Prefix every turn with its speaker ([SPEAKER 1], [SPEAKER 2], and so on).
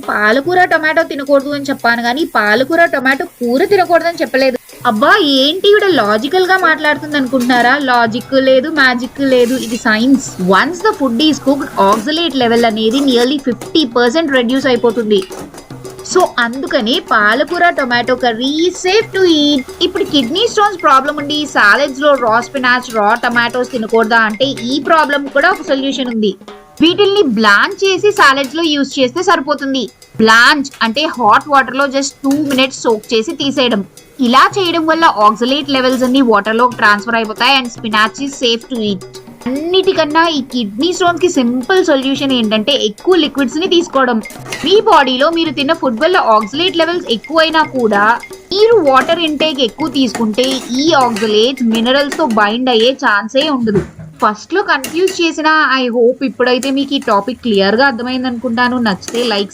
[SPEAKER 1] పాలకూర టొమాటో తినకూడదు అని చెప్పాను కానీ పాలకూర టొమాటో కూర తినకూడదని చెప్పలేదు. అబ్బా ఏంటి ఇవిడ లాజికల్ గా మాట్లాడుతుంది అనుకుంటున్నారా? లాజిక్ లేదు, మ్యాజిక్ లేదు, ఇది science. Once the food is cooked oxalate level అనేది నియర్లీ 50% రెడ్యూస్ అయిపోతుంది. సో అందుకని పాలకూర tomato curry safe to eat. ఇప్పుడు కిడ్నీ స్టోన్స్ ప్రాబ్లం ఉండి సాలెడ్స్ లో రా స్పినాచ్, రా టొమాటోస్ తినకూడదా అంటే ఈ ప్రాబ్లం కూడా ఒక సొల్యూషన్ ఉంది. వీటిల్ని బ్లాంచ్ చేసి సాలెడ్స్ లో యూజ్ చేస్తే సరిపోతుంది. బ్లాంచ్ అంటే హాట్ వాటర్ లో జస్ట్ 2 minutes సోక్ చేసి తీసేయడం. ఇలా చేయడం వల్ల ఆక్సలేట్ లెవెల్స్ అన్ని వాటర్ లో ట్రాన్స్ఫర్ అయిపోతాయి and spinach is safe to eat. అన్నిటికన్నా ఈ కిడ్నీ స్టోన్స్ కి సింపుల్ సొల్యూషన్ ఏంటంటే ఎక్కువ లిక్విడ్స్ ని తీసుకోవడం. మీ బాడీలో మీరు తిన్న ఫుడ్ వల్ల ఆక్సలేట్ లెవెల్స్ ఎక్కువైనా కూడా మీరు వాటర్ ఇంటేక్ ఎక్కువ తీసుకుంటే ఈ ఆక్సలేట్స్ మినరల్స్ తో బైండ్ అయ్యే ఛాన్సే ఉండదు. ఫస్ట్ లో కన్ఫ్యూజ్ చేసిన ఐ హోప్ ఇప్పుడైతే మీకు ఈ టాపిక్ క్లియర్ గా అర్థమైంది అనుకుంటాను. నచ్చితే లైక్